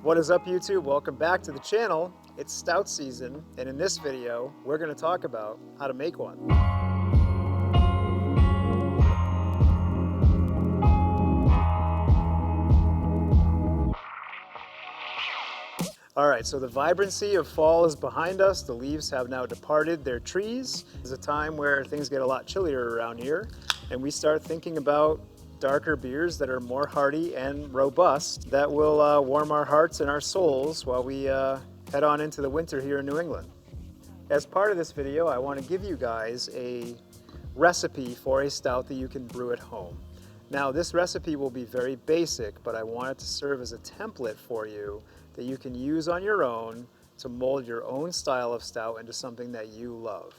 What is up, YouTube? Welcome back to the channel. It's stout season, and in this video, we're going to talk about how to make one. All right, so the vibrancy of fall is behind us. The leaves have now departed their trees. It's a time where things get a lot chillier around here, and we start thinking about darker beers that are more hearty and robust that will warm our hearts and our souls while we head on into the winter here in New England. As part of this video, I want to give you guys a recipe for a stout that you can brew at home. Now, this recipe will be very basic, but I want it to serve as a template for you that you can use on your own to mold your own style of stout into something that you love.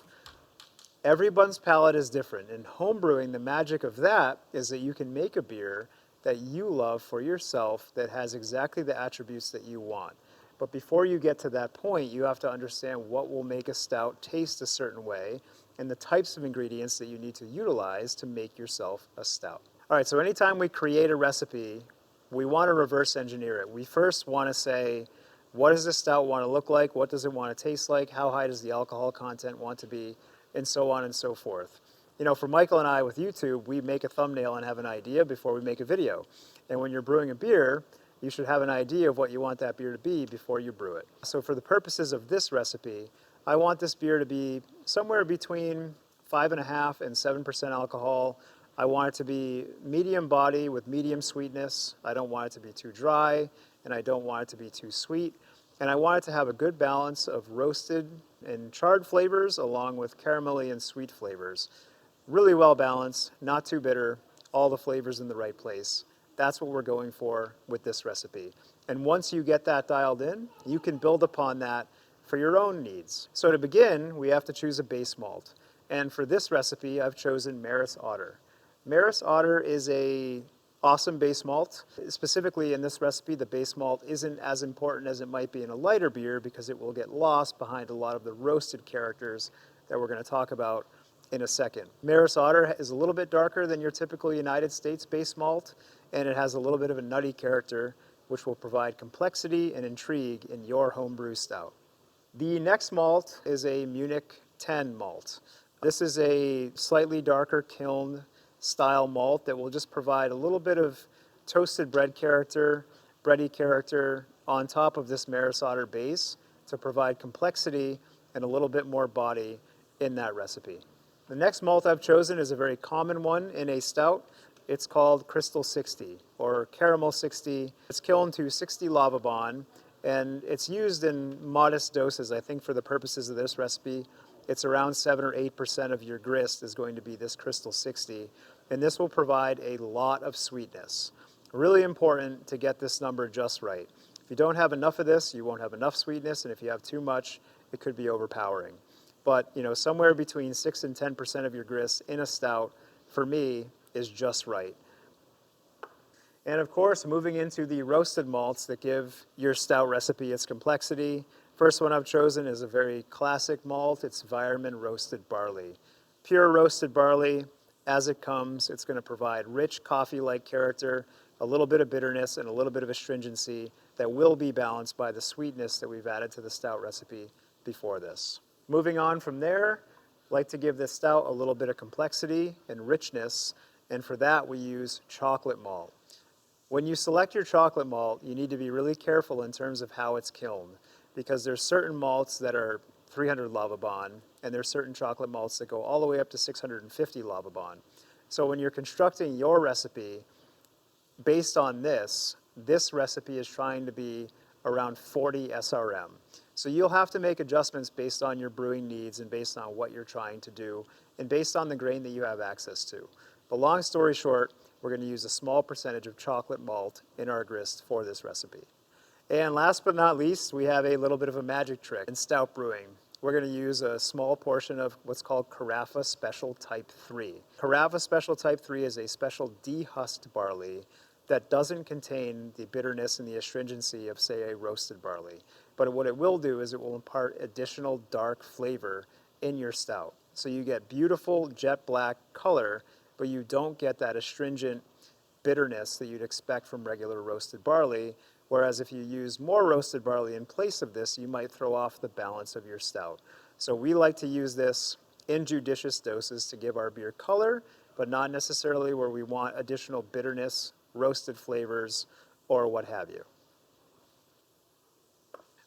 Everyone's palate is different. In homebrewing, the magic of that is that you can make a beer that you love for yourself that has exactly the attributes that you want. But before you get to that point, you have to understand what will make a stout taste a certain way and the types of ingredients that you need to utilize to make yourself a stout. All right, so anytime we create a recipe, we want to reverse engineer it. We first want to say, what does this stout want to look like? What does it want to taste like? How high does the alcohol content want to be? And so on and so forth. You know, for Michael and I with YouTube, we make a thumbnail and have an idea before we make a video. And when you're brewing a beer, you should have an idea of what you want that beer to be before you brew it. So for the purposes of this recipe, I want this beer to be somewhere between 5.5% and 7% alcohol. I want it to be medium body with medium sweetness. I don't want it to be too dry, and I don't want it to be too sweet. And I want it to have a good balance of roasted and charred flavors along with caramelly and sweet flavors. Really well balanced, not too bitter, all the flavors in the right place. That's what we're going for with this recipe. And once you get that dialed in, you can build upon that for your own needs. So to begin, we have to choose a base malt. And for this recipe, I've chosen Marris Otter. Marris Otter is a awesome base malt. Specifically in this recipe, the base malt isn't as important as it might be in a lighter beer because it will get lost behind a lot of the roasted characters that we're going to talk about in a second. Marris Otter is a little bit darker than your typical United States base malt, and it has a little bit of a nutty character, which will provide complexity and intrigue in your homebrew stout. The next malt is a Munich II malt. This is a slightly darker kiln style malt that will just provide a little bit of toasted bread character, bready character on top of this Marris Otter base to provide complexity and a little bit more body in that recipe. The next malt I've chosen is a very common one in a stout. It's called Crystal 60 or Caramel 60. It's kilned to 60 Lavaban, and it's used in modest doses. I think for the purposes of this recipe, it's around 7 or 8% of your grist is going to be this Crystal 60. And this will provide a lot of sweetness. Really important to get this number just right. If you don't have enough of this, you won't have enough sweetness, and if you have too much, it could be overpowering. But you know, somewhere between 6 and 10% of your grist in a stout, for me, is just right. And of course, moving into the roasted malts that give your stout recipe its complexity. First one I've chosen is a very classic malt. It's Weyerman Roasted Barley. Pure roasted barley. As it comes, it's going to provide rich coffee-like character, a little bit of bitterness, and a little bit of astringency that will be balanced by the sweetness that we've added to the stout recipe before this. Moving on from there, I like to give this stout a little bit of complexity and richness, and for that we use chocolate malt. When you select your chocolate malt, you need to be really careful in terms of how it's kilned, because there's certain malts that are 300 Lavaban, and there's certain chocolate malts that go all the way up to 650 Lavaban. So when you're constructing your recipe based on this recipe is trying to be around 40 SRM. So you'll have to make adjustments based on your brewing needs and based on what you're trying to do and based on the grain that you have access to. But long story short, we're going to use a small percentage of chocolate malt in our grist for this recipe. And last but not least, we have a little bit of a magic trick in stout brewing. We're going to use a small portion of what's called Carafa Special Type 3. Carafa Special Type 3 is a special de-husked barley that doesn't contain the bitterness and the astringency of, say, a roasted barley. But what it will do is it will impart additional dark flavor in your stout. So you get beautiful jet black color, but you don't get that astringent bitterness that you'd expect from regular roasted barley, Whereas if you use more roasted barley in place of this, you might throw off the balance of your stout. So we like to use this in judicious doses to give our beer color, but not necessarily where we want additional bitterness, roasted flavors, or what have you.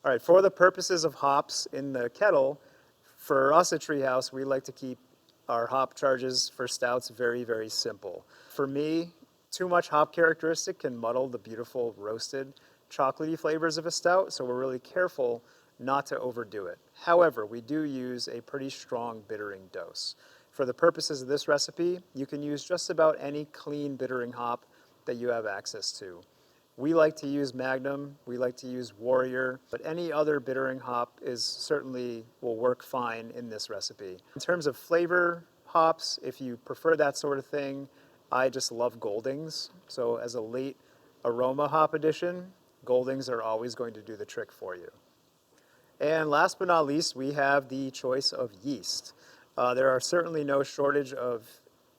All right, for the purposes of hops in the kettle, for us at Tree House, we like to keep our hop charges for stouts very, very simple. For me, too much hop characteristic can muddle the beautiful roasted chocolatey flavors of a stout, so we're really careful not to overdo it. However, we do use a pretty strong bittering dose. For the purposes of this recipe, you can use just about any clean bittering hop that you have access to. We like to use Magnum, we like to use Warrior, but any other bittering hop will work fine in this recipe. In terms of flavor hops, if you prefer that sort of thing, I just love Goldings. So as a late aroma hop addition, Goldings are always going to do the trick for you. And last but not least, we have the choice of yeast. There are certainly no shortage of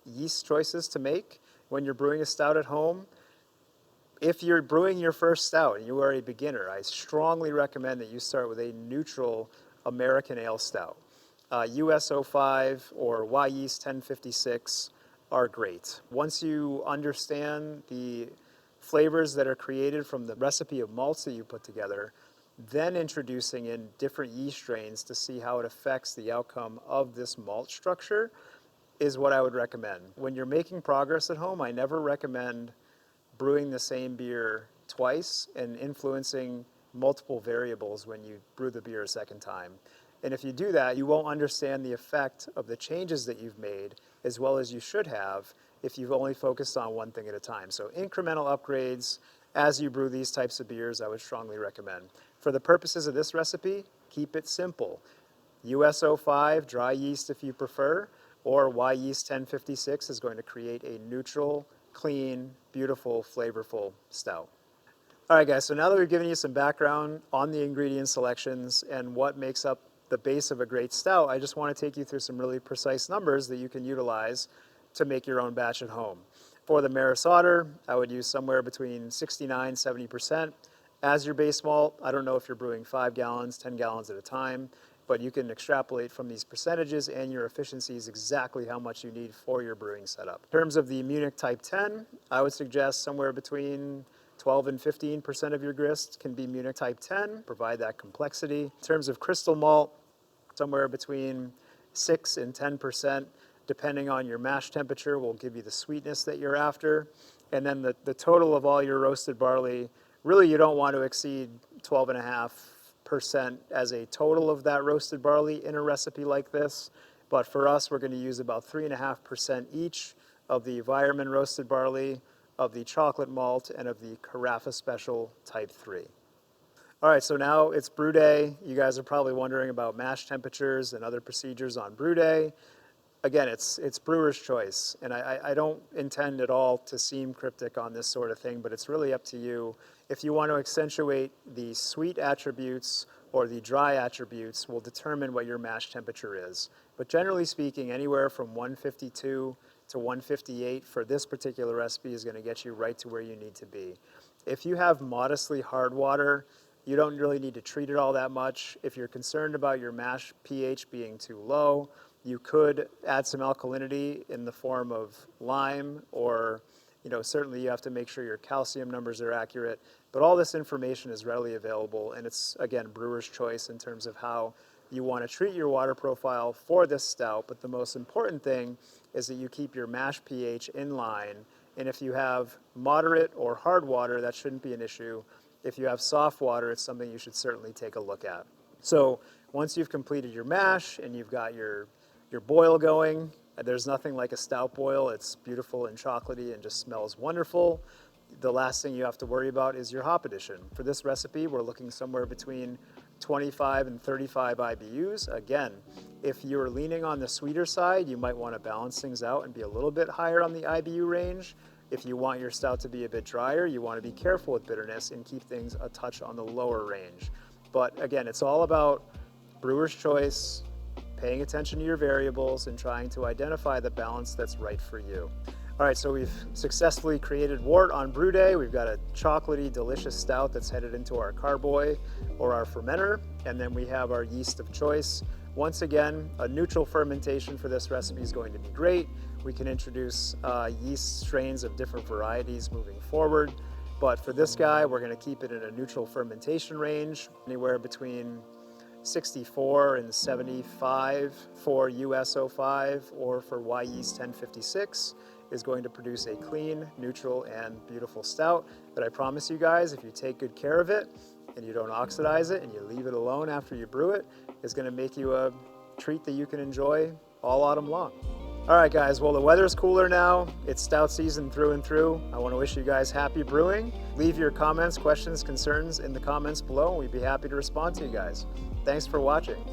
yeast choices to make when you're brewing a stout at home. If you're brewing your first stout and you are a beginner, I strongly recommend that you start with a neutral American ale stout. US 05 or Yeast 1056 are great. Once you understand the flavors that are created from the recipe of malts that you put together, then introducing in different yeast strains to see how it affects the outcome of this malt structure is what I would recommend. When you're making progress at home, I never recommend brewing the same beer twice and influencing multiple variables when you brew the beer a second time. And if you do that, you won't understand the effect of the changes that you've made as well as you should have if you've only focused on one thing at a time. So incremental upgrades as you brew these types of beers, I would strongly recommend. For the purposes of this recipe, keep it simple. US 05, dry yeast if you prefer, or Yeast 1056 is going to create a neutral, clean, beautiful, flavorful stout. All right, guys, so now that we've given you some background on the ingredient selections and what makes up the base of a great stout, I just want to take you through some really precise numbers that you can utilize to make your own batch at home. For the Marris Otter, I would use somewhere between 69 and 70% as your base malt. I don't know if you're brewing 5 gallons, 10 gallons at a time, but you can extrapolate from these percentages and your efficiencies exactly how much you need for your brewing setup. In terms of the Munich Type 10, I would suggest somewhere between 12 and 15% of your grist can be Munich Type 10, provide that complexity. In terms of crystal malt, somewhere between 6 and 10%, depending on your mash temperature, will give you the sweetness that you're after. And then the total of all your roasted barley, really you don't want to exceed 12.5% as a total of that roasted barley in a recipe like this. But for us, we're going to use about 3.5% each of the Weyerman roasted barley, of the chocolate malt, and of the Carafa Special Type 3. All right, so now it's brew day. You guys are probably wondering about mash temperatures and other procedures on brew day. Again, it's brewer's choice, and I don't intend at all to seem cryptic on this sort of thing, but it's really up to you. If you want to accentuate the sweet attributes or the dry attributes will determine what your mash temperature is. But generally speaking, anywhere from 152 to 158 for this particular recipe is going to get you right to where you need to be. If you have modestly hard water, you don't really need to treat it all that much. If you're concerned about your mash pH being too low, you could add some alkalinity in the form of lime, or certainly you have to make sure your calcium numbers are accurate. But all this information is readily available, and it's, again, brewer's choice in terms of how you want to treat your water profile for this stout. But the most important thing is that you keep your mash pH in line. And if you have moderate or hard water, that shouldn't be an issue. If you have soft water, it's something you should certainly take a look at. So once you've completed your mash and you've got your boil going, there's nothing like a stout boil. It's beautiful and chocolatey and just smells wonderful. The last thing you have to worry about is your hop addition. For this recipe, we're looking somewhere between 25 and 35 IBUs. Again, if you're leaning on the sweeter side, you might want to balance things out and be a little bit higher on the IBU range. If you want your stout to be a bit drier, you want to be careful with bitterness and keep things a touch on the lower range. But again, it's all about brewer's choice, paying attention to your variables, and trying to identify the balance that's right for you. All right, so we've successfully created wort on brew day. We've got a chocolatey, delicious stout that's headed into our carboy or our fermenter. And then we have our yeast of choice. Once again, a neutral fermentation for this recipe is going to be great. We can introduce yeast strains of different varieties moving forward. But for this guy, we're going to keep it in a neutral fermentation range, anywhere between 64 and 75 for US05 or for Yeast 1056 is going to produce a clean, neutral, and beautiful stout. But I promise you guys, if you take good care of it and you don't oxidize it and you leave it alone after you brew it, it's going to make you a treat that you can enjoy all autumn long. All right, guys, well, the weather's cooler now. It's stout season through and through. I want to wish you guys happy brewing. Leave your comments, questions, concerns in the comments below, and we'd be happy to respond to you guys. Thanks for watching.